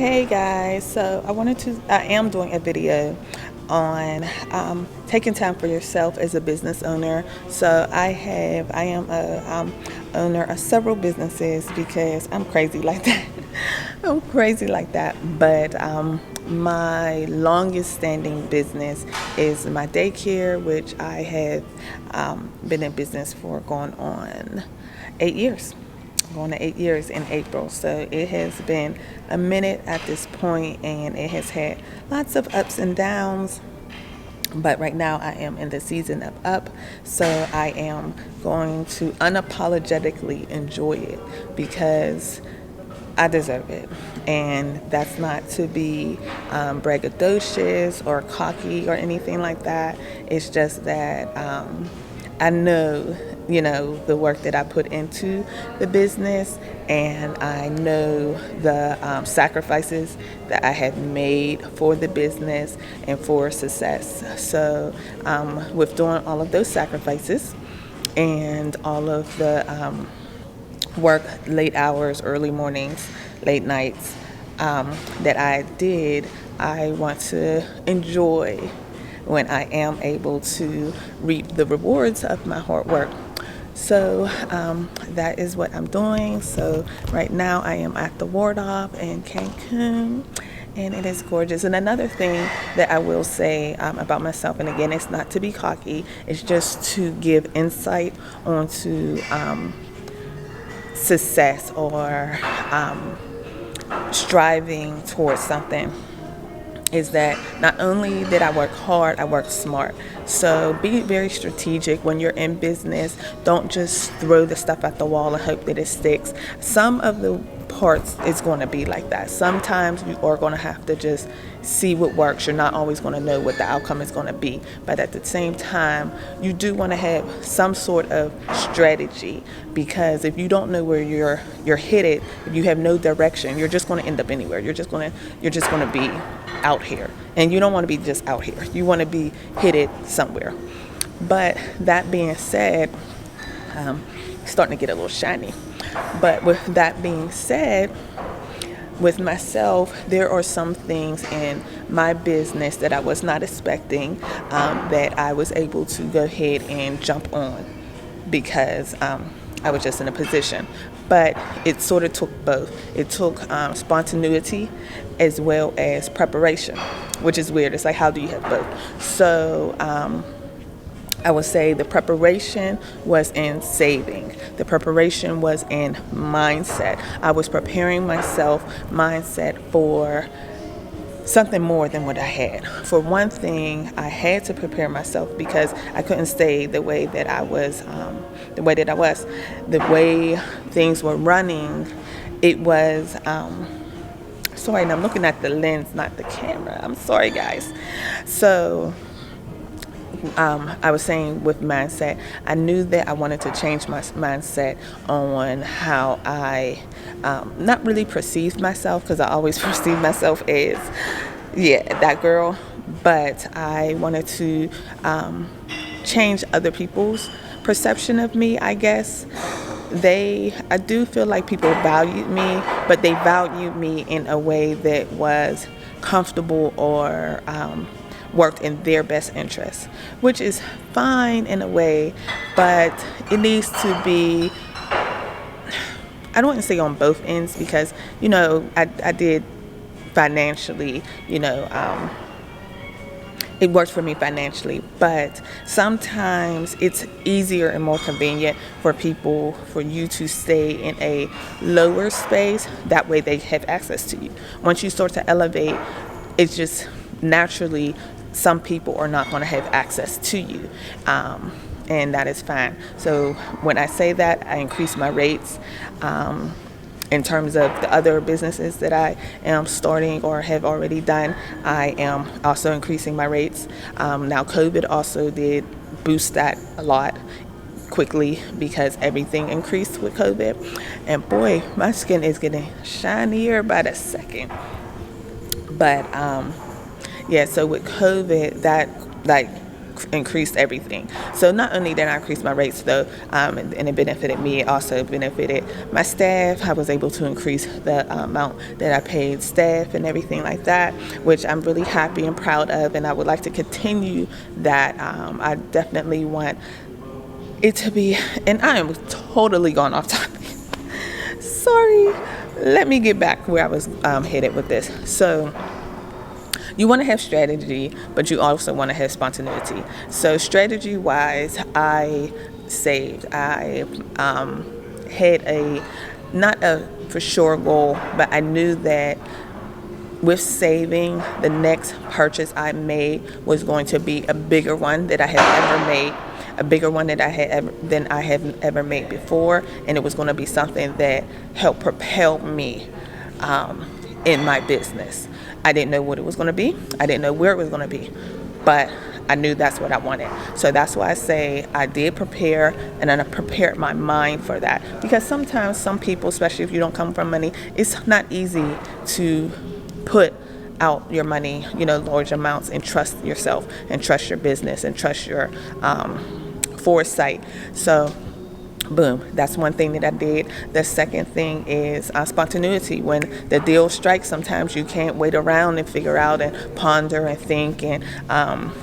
Hey guys, so I am doing a video on taking time for yourself as a business owner. So I am a owner of several businesses because I'm crazy like that. I'm crazy like that. But my longest standing business is my daycare, which I have been in business for going on 8 years, going to 8 years in April. So it has been a minute at this point, and it has had lots of ups and downs. But right now I am in the season of up, so I am going to unapologetically enjoy it because I deserve it. And that's not to be braggadocious or cocky or anything like that. It's just that I know, the work that I put into the business, and I know the sacrifices that I have made for the business and for success. So, with doing all of those sacrifices and all of the work, late hours, early mornings, late nights that I did, I want to enjoy when I am able to reap the rewards of my hard work. So that is what I'm doing. So right now I am at the Wardop in Cancun, and it is gorgeous. And another thing that I will say about myself, and again, it's not to be cocky, it's just to give insight onto success or striving towards something, is that not only did I work hard, I worked smart. So be very strategic when you're in business. Don't just throw the stuff at the wall and hope that it sticks. Some of the parts is going to be like that. Sometimes you are going to have to just see what works. You're not always going to know what the outcome is going to be. But at the same time, you do want to have some sort of strategy, because if you don't know where you're headed, if you have no direction, you're just going to end up anywhere. You're just going to be out here. And you don't want to be just out here. You want to be headed somewhere. But that being said, starting to get a little shiny. But with that being said, with myself, there are some things in my business that I was not expecting, that I was able to go ahead and jump on because I was just in a position. But it sort of took both. It took spontaneity as well as preparation, which is weird. It's like, how do you have both? So I would say the preparation was in saving. The preparation was in mindset. I was preparing myself mindset for something more than what I had. For one thing, I had to prepare myself because I couldn't stay the way that I was, the way things were running. It was, sorry, and I'm looking at the lens, not the camera. I'm sorry, guys. So I was saying with mindset, I knew that I wanted to change my mindset on how I not really perceive myself, because I always perceive myself as, that girl. But I wanted to change other people's perception of me, I guess. I do feel like people valued me, but they valued me in a way that was comfortable or worked in their best interest, which is fine in a way, but it needs to be, I don't want to say on both ends, because, I did financially, it works for me financially, but sometimes it's easier and more convenient for you to stay in a lower space. That way they have access to you. Once you start to elevate, it's just naturally some people are not going to have access to you, and that is fine. So when I say that, I increase my rates. In terms of the other businesses that I am starting or have already done, I am also increasing my rates. Now, COVID also did boost that a lot quickly because everything increased with COVID. And boy, my skin is getting shinier by the second. But so with COVID, that increased everything. So not only did I increase my rates though, and it benefited me, it also benefited my staff. I was able to increase the amount that I paid staff and everything like that, which I'm really happy and proud of, and I would like to continue that. I definitely want it to be, and I am totally gone off topic. Sorry. Let me get back where I was headed with this. So you want to have strategy, but you also want to have spontaneity. So strategy wise, I saved. I had a, not a for sure goal, but I knew that with saving, the next purchase I made was going to be a bigger one that I had ever made, a bigger one that than I have ever made before, and it was going to be something that helped propel me in my business. I didn't know what it was going to be. I didn't know where it was going to be, but I knew that's what I wanted. So that's why I say I did prepare, and then I prepared my mind for that. Because sometimes some people, especially if you don't come from money, it's not easy to put out your money, large amounts, and trust yourself and trust your business and trust your foresight. So boom, that's one thing that I did. The second thing is spontaneity. When the deal strikes, sometimes you can't wait around and figure out and ponder and think and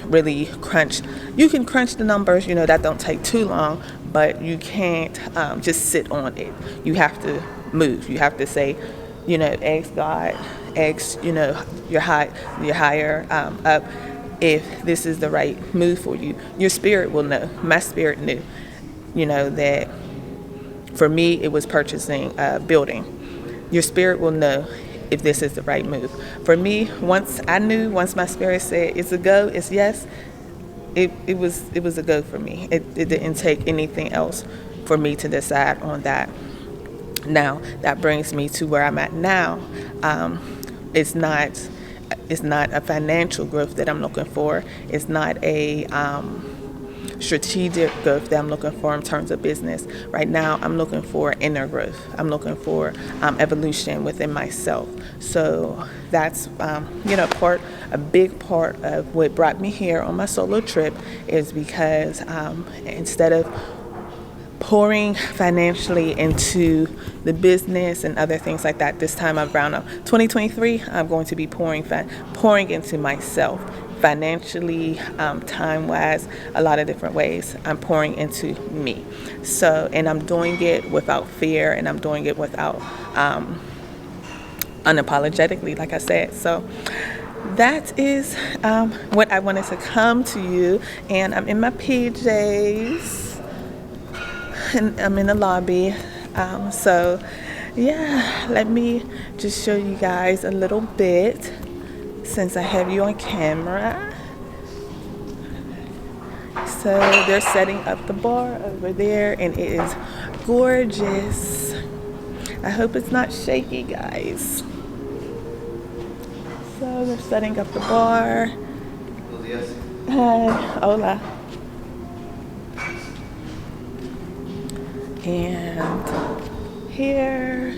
really crunch. You can crunch the numbers, that don't take too long, but you can't just sit on it. You have to move. You have to say, ask God, ask, your higher up, if this is the right move for you. Your spirit will know. My spirit knew, that for me it was purchasing a building. Your spirit will know if this is the right move. For me, once my spirit said it's a go, it's yes, it was a go for me. It didn't take anything else for me to decide on that. Now that brings me to where I'm at now. It's not a financial growth that I'm looking for. It's not a strategic growth that I'm looking for in terms of business. Right now, I'm looking for inner growth. I'm looking for evolution within myself. So that's a big part of what brought me here on my solo trip is because instead of pouring financially into the business and other things like that, this time around 2023, I'm going to be pouring into myself financially, time-wise, a lot of different ways. I'm pouring into me. So, and I'm doing it without fear, and I'm doing it without unapologetically, like I said. So that is what I wanted to come to you, and I'm in my PJs. And I'm in the lobby. So yeah, let me just show you guys a little bit since I have you on camera. So they're setting up the bar over there, and it is gorgeous. I hope it's not shaky, guys. So they're setting up the bar. Hi, hola. And here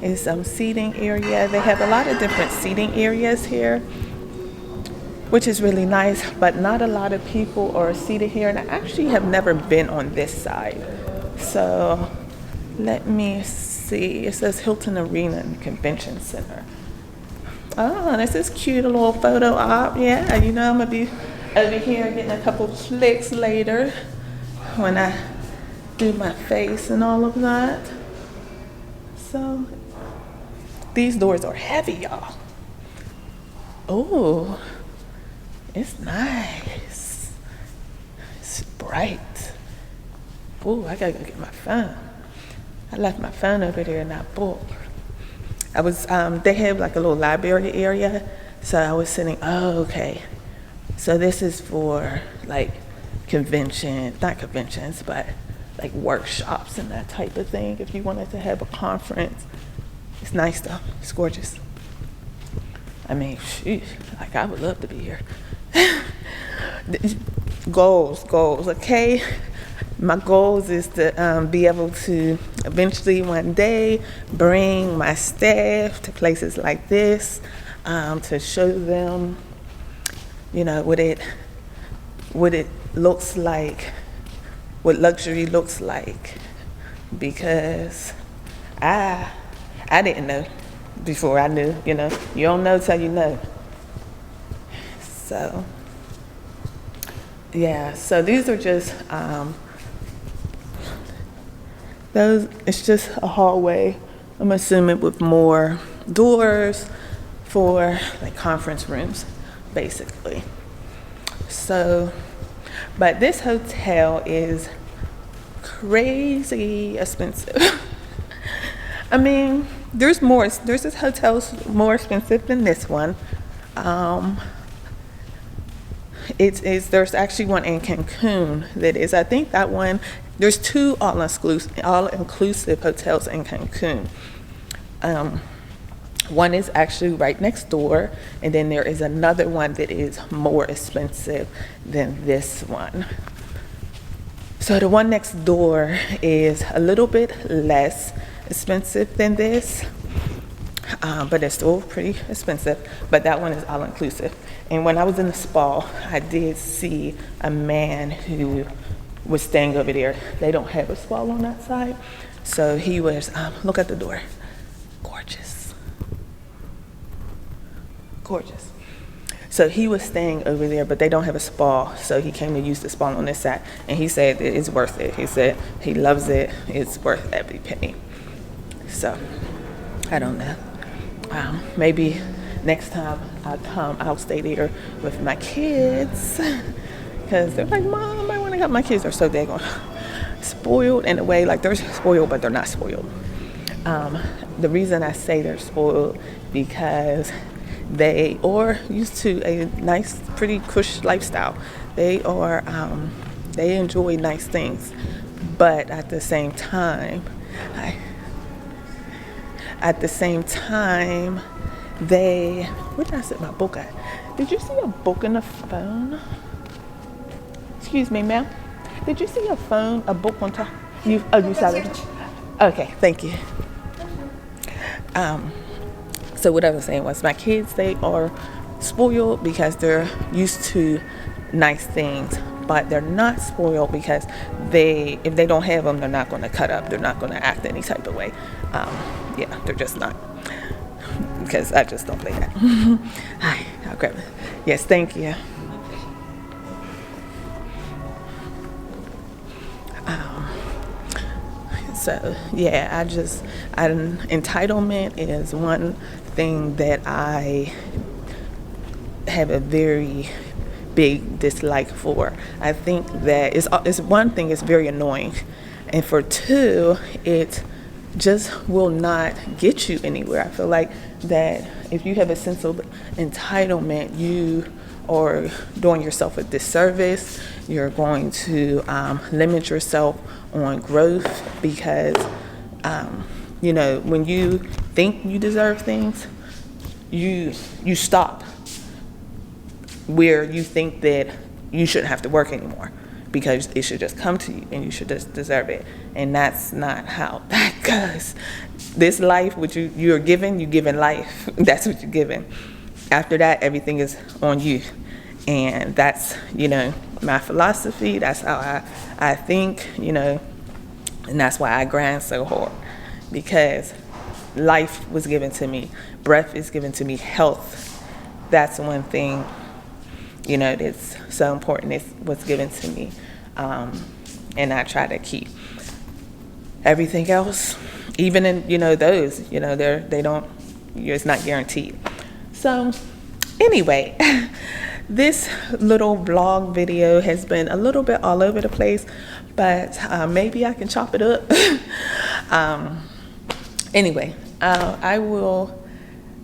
is some seating area. They have a lot of different seating areas here, which is really nice, but not a lot of people are seated here. And I actually have never been on this side. So let me see. It says Hilton Arena and Convention Center. Oh, this is cute, a little photo op. Yeah, I'm going to be over here getting a couple clicks later when I do my face and all of that. So these doors are heavy, y'all. Oh, it's nice. It's bright. Oh, I gotta go get my phone. I left my phone over there in that book. I was they have like a little library area, so I was sitting. Oh, okay. So this is for like not conventions, but like workshops and that type of thing. If you wanted to have a conference, it's nice though. It's gorgeous. I mean, sheesh, like I would love to be here. Goals, okay? My goals is to be able to eventually one day bring my staff to places like this, to show them, what what it looks like, what luxury looks like, because I didn't know before I knew. You don't know till you know. So yeah, so these are just those. It's just a hallway, I'm assuming, with more doors for like conference rooms, basically. So, but this hotel is crazy expensive. I mean, there's this hotel's more expensive than this one. There's actually one in Cancun that is, I think that one, there's two all-inclusive hotels in Cancun. One is actually right next door, and then there is another one that is more expensive than this one. So the one next door is a little bit less expensive than this, but it's still pretty expensive. But that one is all inclusive. And when I was in the spa, I did see a man who was staying over there. They don't have a spa on that side. So he was, look at the door, gorgeous. Gorgeous. So he was staying over there, but they don't have a spa, so he came to use the spa on this side, and he said that it's worth it. He said he loves it. It's worth every penny. So I don't know. Maybe next time I come, I'll stay there with my kids, because they're like, Mom, I want to go. My kids are so daggone spoiled in a way. Like, they're spoiled, but they're not spoiled. The reason I say they're spoiled because they are used to a nice, pretty cush lifestyle. They enjoy nice things, but at the same time, where did I set my book at? Did you see a book in the phone? Excuse me, ma'am. Did you see a book on top? You saw it. Okay, thank you. So what I was saying was, my kids, they are spoiled because they're used to nice things, but they're not spoiled because if they don't have them, they're not going to cut up. They're not going to act any type of way. Yeah, they're just not. Because I just don't play that. Hi, I'll grab it. Yes, thank you. So yeah, entitlement is one thing that I have a very big dislike for. I think that it's one thing, it's very annoying, and for two, it just will not get you anywhere. I feel like that if you have a sense of entitlement, you are doing yourself a disservice. You're going to limit yourself on growth, because when you think you deserve things, you stop where you think that you shouldn't have to work anymore, because it should just come to you and you should just deserve it. And that's not how that goes. This life, which you're given, you're given life. That's what you're given. After that, everything is on you. And that's, my philosophy. That's how I think, and that's why I grind so hard, because life was given to me. Breath is given to me. Health, that's one thing, that's so important. It's what's given to me. And I try to keep everything else, even in, those, they don't, it's not guaranteed. So anyway, this little vlog video has been a little bit all over the place, but maybe I can chop it up. Anyway, I will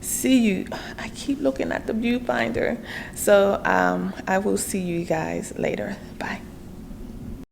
see you. I keep looking at the viewfinder. So I will see you guys later. Bye.